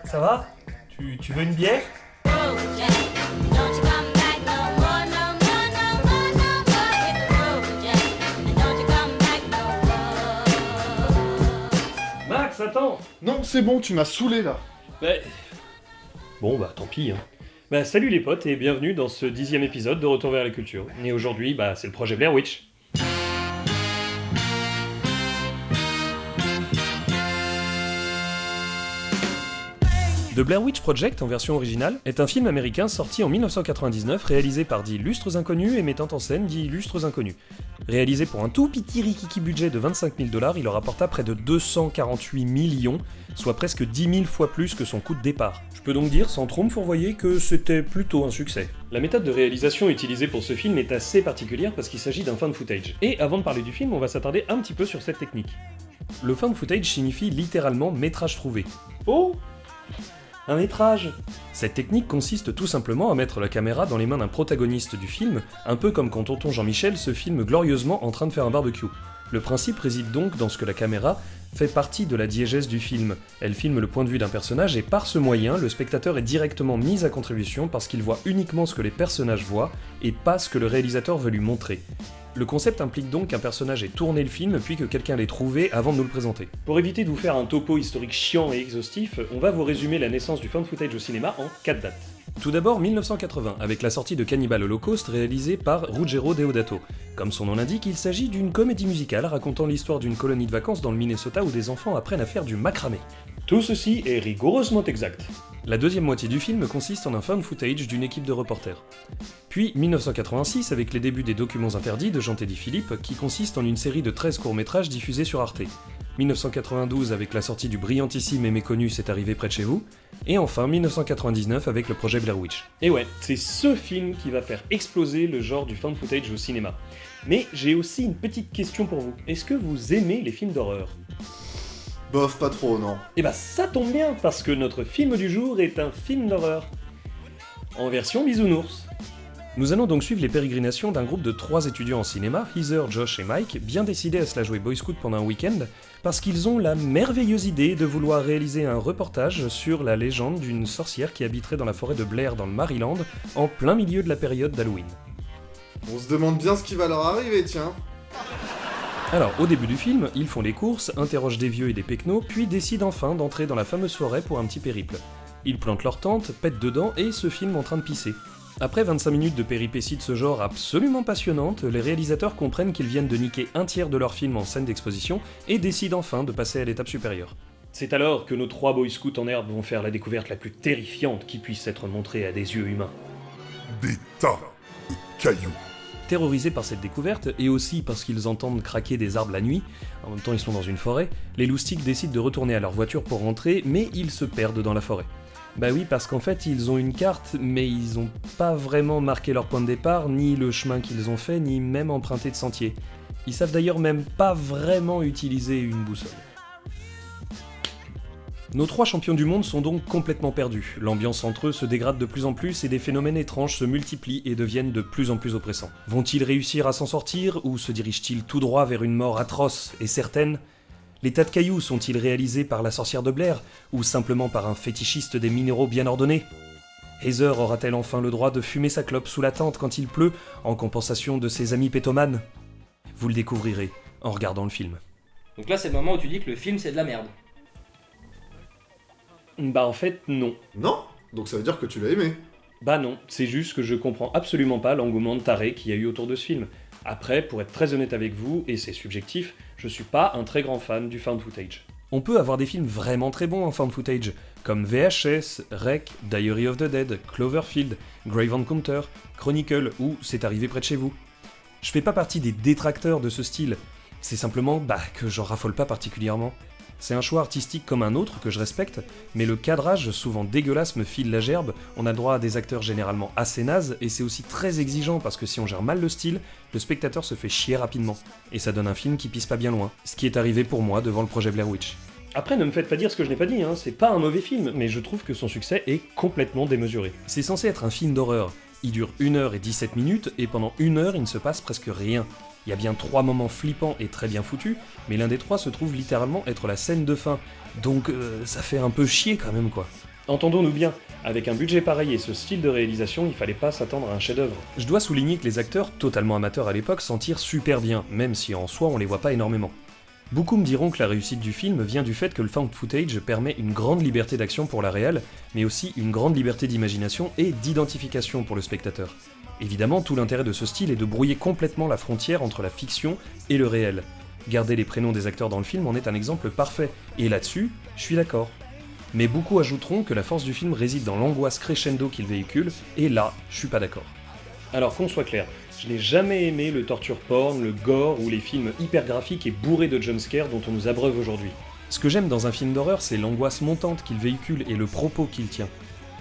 Ça va? Tu veux une bière? Max, attends! Non, c'est bon, tu m'as saoulé là. Bon bah tant pis, hein. Bah salut les potes et bienvenue dans ce 10e épisode de Retour vers la culture. Et aujourd'hui, bah c'est le projet Blair Witch. The Blair Witch Project, en version originale, est un film américain sorti en 1999, réalisé par d'illustres inconnus et mettant en scène d'illustres inconnus. Réalisé pour un tout petit rikiki budget de 25 000 $, il leur rapporta près de 248 millions, soit presque 10 000 fois plus que son coût de départ. Je peux donc dire, sans trop me fourvoyer, que c'était plutôt un succès. La méthode de réalisation utilisée pour ce film est assez particulière parce qu'il s'agit d'un found footage. Et avant de parler du film, on va s'attarder un petit peu sur cette technique. Le found footage signifie littéralement métrage trouvé. Oh! Un métrage! Cette technique consiste tout simplement à mettre la caméra dans les mains d'un protagoniste du film, un peu comme quand tonton Jean-Michel se filme glorieusement en train de faire un barbecue. Le principe réside donc dans ce que la caméra fait partie de la diégèse du film. Elle filme le point de vue d'un personnage et par ce moyen, le spectateur est directement mis à contribution parce qu'il voit uniquement ce que les personnages voient et pas ce que le réalisateur veut lui montrer. Le concept implique donc qu'un personnage ait tourné le film puis que quelqu'un l'ait trouvé avant de nous le présenter. Pour éviter de vous faire un topo historique chiant et exhaustif, on va vous résumer la naissance du found footage au cinéma en 4 dates. Tout d'abord 1980, avec la sortie de Cannibal Holocaust réalisée par Ruggero Deodato. Comme son nom l'indique, il s'agit d'une comédie musicale racontant l'histoire d'une colonie de vacances dans le Minnesota où des enfants apprennent à faire du macramé. Tout ceci est rigoureusement exact. La deuxième moitié du film consiste en un found footage d'une équipe de reporters. Puis 1986 avec les débuts des Documents interdits de Jean-Teddy Philippe qui consiste en une série de 13 courts-métrages diffusés sur Arte. 1992 avec la sortie du brillantissime et méconnu C'est arrivé près de chez vous, et enfin 1999 avec le projet Blair Witch. Et ouais, c'est ce film qui va faire exploser le genre du found footage au cinéma. Mais j'ai aussi une petite question pour vous. Est-ce que vous aimez les films d'horreur ? Bof, pas trop, non. Et bah ça tombe bien, parce que notre film du jour est un film d'horreur. En version bisounours. Nous allons donc suivre les pérégrinations d'un groupe de 3 étudiants en cinéma, Heather, Josh et Mike, bien décidés à se la jouer Boy Scout pendant un week-end, parce qu'ils ont la merveilleuse idée de vouloir réaliser un reportage sur la légende d'une sorcière qui habiterait dans la forêt de Blair dans le Maryland, en plein milieu de la période d'Halloween. On se demande bien ce qui va leur arriver, tiens. Alors, au début du film, ils font les courses, interrogent des vieux et des pecnos, puis décident enfin d'entrer dans la fameuse forêt pour un petit périple. Ils plantent leur tente, pètent dedans et se filment en train de pisser. Après 25 minutes de péripéties de ce genre absolument passionnantes, les réalisateurs comprennent qu'ils viennent de niquer un tiers de leur film en scène d'exposition et décident enfin de passer à l'étape supérieure. C'est alors que nos 3 boy scouts en herbe vont faire la découverte la plus terrifiante qui puisse être montrée à des yeux humains. Des tas de cailloux. Terrorisés par cette découverte, et aussi parce qu'ils entendent craquer des arbres la nuit, en même temps ils sont dans une forêt, les loustiques décident de retourner à leur voiture pour rentrer, mais ils se perdent dans la forêt. Bah oui, parce qu'en fait ils ont une carte, mais ils ont pas vraiment marqué leur point de départ, ni le chemin qu'ils ont fait, ni même emprunté de sentier. Ils savent d'ailleurs même pas vraiment utiliser une boussole. Nos 3 champions du monde sont donc complètement perdus, l'ambiance entre eux se dégrade de plus en plus et des phénomènes étranges se multiplient et deviennent de plus en plus oppressants. Vont-ils réussir à s'en sortir, ou se dirigent-ils tout droit vers une mort atroce et certaine ? Les tas de cailloux sont-ils réalisés par la sorcière de Blair, ou simplement par un fétichiste des minéraux bien ordonnés ? Heather aura-t-elle enfin le droit de fumer sa clope sous la tente quand il pleut, en compensation de ses amis pétomanes ? Vous le découvrirez en regardant le film. Donc là, c'est le moment où tu dis que le film, c'est de la merde. Bah en fait, non. Non? Donc ça veut dire que tu l'as aimé. Bah non, c'est juste que je comprends absolument pas l'engouement de taré qu'il y a eu autour de ce film. Après, pour être très honnête avec vous, et c'est subjectif, je suis pas un très grand fan du found footage. On peut avoir des films vraiment très bons en found footage, comme VHS, Rec, Diary of the Dead, Cloverfield, Grave Encounter, Chronicle ou C'est arrivé près de chez vous. Je fais pas partie des détracteurs de ce style, c'est simplement que j'en raffole pas particulièrement. C'est un choix artistique comme un autre que je respecte, mais le cadrage, souvent dégueulasse, me file la gerbe, on a droit à des acteurs généralement assez nazes, et c'est aussi très exigeant parce que si on gère mal le style, le spectateur se fait chier rapidement. Et ça donne un film qui pisse pas bien loin, ce qui est arrivé pour moi devant le projet Blair Witch. Après, ne me faites pas dire ce que je n'ai pas dit, c'est pas un mauvais film, mais je trouve que son succès est complètement démesuré. C'est censé être un film d'horreur, Il dure 1h17 et pendant 1 heure il ne se passe presque rien. Il y a bien 3 moments flippants et très bien foutus, mais l'un des 3 se trouve littéralement être la scène de fin, donc ça fait un peu chier quand même quoi. Entendons-nous bien, avec un budget pareil et ce style de réalisation, il fallait pas s'attendre à un chef-d'œuvre. Je dois souligner que les acteurs, totalement amateurs à l'époque, s'en tirent super bien, même si en soi on les voit pas énormément. Beaucoup me diront que la réussite du film vient du fait que le found footage permet une grande liberté d'action pour la réal, mais aussi une grande liberté d'imagination et d'identification pour le spectateur. Évidemment, tout l'intérêt de ce style est de brouiller complètement la frontière entre la fiction et le réel. Garder les prénoms des acteurs dans le film en est un exemple parfait, et là-dessus, je suis d'accord. Mais beaucoup ajouteront que la force du film réside dans l'angoisse crescendo qu'il véhicule, et là, je suis pas d'accord. Alors qu'on soit clair, je n'ai jamais aimé le torture porn, le gore ou les films hyper graphiques et bourrés de jumpscares dont on nous abreuve aujourd'hui. Ce que j'aime dans un film d'horreur, c'est l'angoisse montante qu'il véhicule et le propos qu'il tient.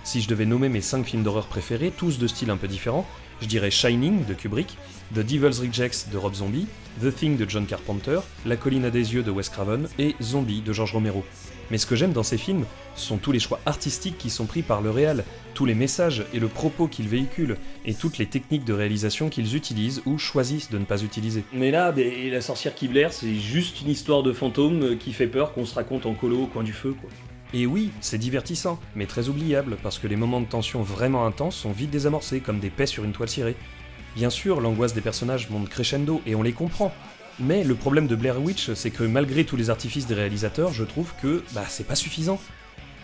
Si je devais nommer mes 5 films d'horreur préférés, tous de styles un peu différents, je dirais Shining de Kubrick, The Devil's Rejects de Rob Zombie, The Thing de John Carpenter, La colline à des yeux de Wes Craven et Zombie de George Romero. Mais ce que j'aime dans ces films, ce sont tous les choix artistiques qui sont pris par le réal, tous les messages et le propos qu'ils véhiculent, et toutes les techniques de réalisation qu'ils utilisent ou choisissent de ne pas utiliser. Mais là, la sorcière qui blaire, c'est juste une histoire de fantôme qui fait peur qu'on se raconte en colo au coin du feu, quoi. Et oui, c'est divertissant, mais très oubliable, parce que les moments de tension vraiment intenses sont vite désamorcés, comme des pets sur une toile cirée. Bien sûr, l'angoisse des personnages monte crescendo, et on les comprend. Mais le problème de Blair Witch, c'est que malgré tous les artifices des réalisateurs, je trouve que, c'est pas suffisant.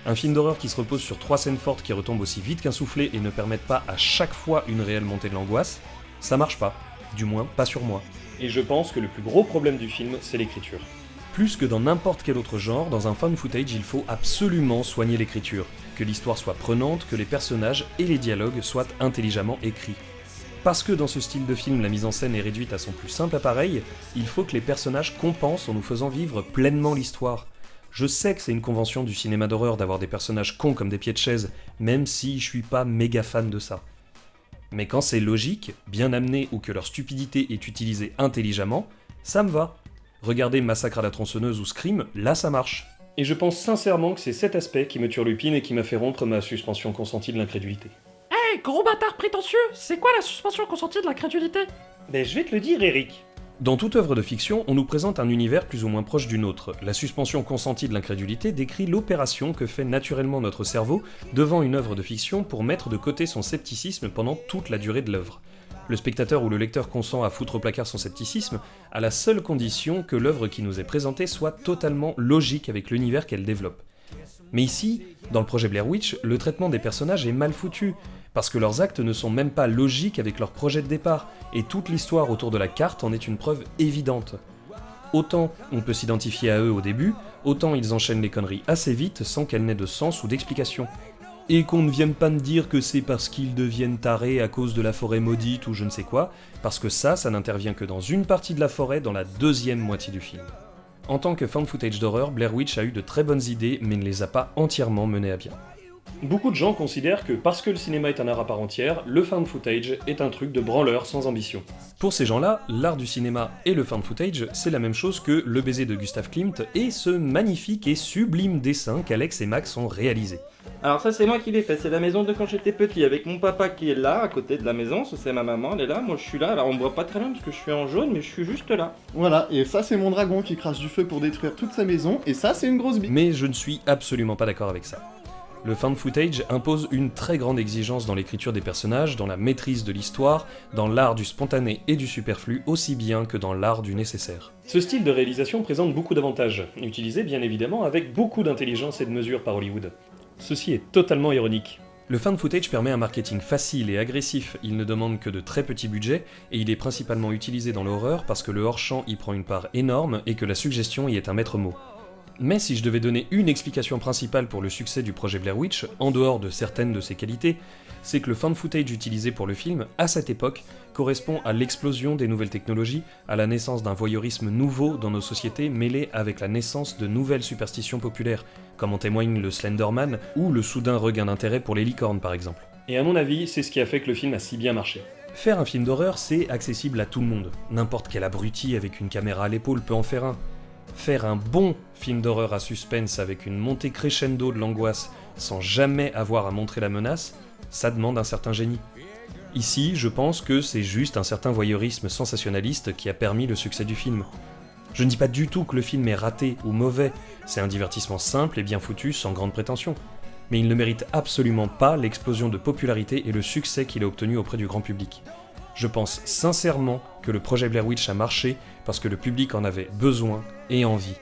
Un film d'horreur qui se repose sur 3 scènes fortes qui retombent aussi vite qu'un soufflé et ne permettent pas à chaque fois une réelle montée de l'angoisse, ça marche pas. Du moins, pas sur moi. Et je pense que le plus gros problème du film, c'est l'écriture. Plus que dans n'importe quel autre genre, dans un found footage, il faut absolument soigner l'écriture, que l'histoire soit prenante, que les personnages et les dialogues soient intelligemment écrits. Parce que dans ce style de film, la mise en scène est réduite à son plus simple appareil, il faut que les personnages compensent en nous faisant vivre pleinement l'histoire. Je sais que c'est une convention du cinéma d'horreur d'avoir des personnages cons comme des pieds de chaise, même si je suis pas méga fan de ça. Mais quand c'est logique, bien amené ou que leur stupidité est utilisée intelligemment, ça me va. Regardez Massacre à la tronçonneuse ou Scream, là ça marche. Et je pense sincèrement que c'est cet aspect qui me turlupine et qui m'a fait rompre ma suspension consentie de l'incrédulité. Hey, gros bâtard prétentieux, c'est quoi la suspension consentie de l'incrédulité? Je vais te le dire, Eric. Dans toute œuvre de fiction, on nous présente un univers plus ou moins proche du nôtre. La suspension consentie de l'incrédulité décrit l'opération que fait naturellement notre cerveau devant une œuvre de fiction pour mettre de côté son scepticisme pendant toute la durée de l'œuvre. Le spectateur ou le lecteur consent à foutre au placard son scepticisme à la seule condition que l'œuvre qui nous est présentée soit totalement logique avec l'univers qu'elle développe. Mais ici, dans le projet Blair Witch, le traitement des personnages est mal foutu, parce que leurs actes ne sont même pas logiques avec leur projet de départ, et toute l'histoire autour de la carte en est une preuve évidente. Autant on peut s'identifier à eux au début, autant ils enchaînent les conneries assez vite sans qu'elles n'aient de sens ou d'explication. Et qu'on ne vienne pas me dire que c'est parce qu'ils deviennent tarés à cause de la forêt maudite ou je ne sais quoi, parce que ça n'intervient que dans une partie de la forêt dans la deuxième moitié du film. En tant que found footage d'horreur, Blair Witch a eu de très bonnes idées, mais ne les a pas entièrement menées à bien. Beaucoup de gens considèrent que parce que le cinéma est un art à part entière, le found footage est un truc de branleur sans ambition. Pour ces gens-là, l'art du cinéma et le found footage, c'est la même chose que Le baiser de Gustav Klimt et ce magnifique et sublime dessin qu'Alex et Max ont réalisé. Alors ça c'est moi qui l'ai fait, c'est la maison de quand j'étais petit, avec mon papa qui est là, à côté de la maison, ça c'est ma maman, elle est là, moi je suis là, alors on me voit pas très bien parce que je suis en jaune, mais je suis juste là. Voilà, et ça c'est mon dragon qui crache du feu pour détruire toute sa maison, et ça c'est une grosse bite. Mais je ne suis absolument pas d'accord avec ça. Le found footage impose une très grande exigence dans l'écriture des personnages, dans la maîtrise de l'histoire, dans l'art du spontané et du superflu, aussi bien que dans l'art du nécessaire. Ce style de réalisation présente beaucoup d'avantages, utilisés bien évidemment avec beaucoup d'intelligence et de mesure par Hollywood. Ceci est totalement ironique. Le found footage permet un marketing facile et agressif, il ne demande que de très petits budgets, et il est principalement utilisé dans l'horreur parce que le hors-champ y prend une part énorme et que la suggestion y est un maître mot. Mais si je devais donner une explication principale pour le succès du projet Blair Witch, en dehors de certaines de ses qualités, c'est que le found footage utilisé pour le film, à cette époque, correspond à l'explosion des nouvelles technologies, à la naissance d'un voyeurisme nouveau dans nos sociétés mêlé avec la naissance de nouvelles superstitions populaires, comme en témoigne le Slenderman ou le soudain regain d'intérêt pour les licornes par exemple. Et à mon avis, c'est ce qui a fait que le film a si bien marché. Faire un film d'horreur, c'est accessible à tout le monde. N'importe quel abruti avec une caméra à l'épaule peut en faire un. Faire un bon film d'horreur à suspense avec une montée crescendo de l'angoisse sans jamais avoir à montrer la menace, ça demande un certain génie. Ici, je pense que c'est juste un certain voyeurisme sensationnaliste qui a permis le succès du film. Je ne dis pas du tout que le film est raté ou mauvais, c'est un divertissement simple et bien foutu sans grande prétention. Mais il ne mérite absolument pas l'explosion de popularité et le succès qu'il a obtenu auprès du grand public. Je pense sincèrement que le projet Blair Witch a marché parce que le public en avait besoin et envie.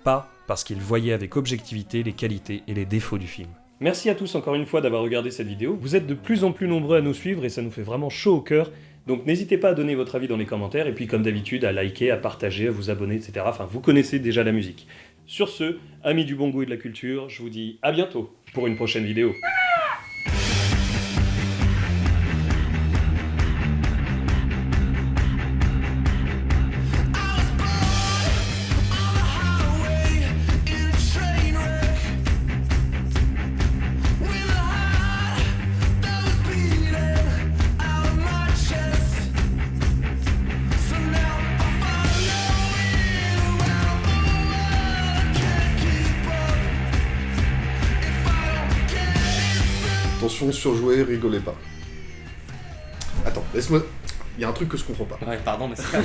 Pas parce qu'il voyait avec objectivité les qualités et les défauts du film. Merci à tous encore une fois d'avoir regardé cette vidéo. Vous êtes de plus en plus nombreux à nous suivre et ça nous fait vraiment chaud au cœur. Donc n'hésitez pas à donner votre avis dans les commentaires et puis comme d'habitude à liker, à partager, à vous abonner, etc. Enfin, vous connaissez déjà la musique. Sur ce, amis du bon goût et de la culture, je vous dis à bientôt pour une prochaine vidéo. Attention, surjouez, rigolez pas. Attends, laisse-moi... Il y a un truc que je comprends pas. Ouais, pardon, mais c'est pas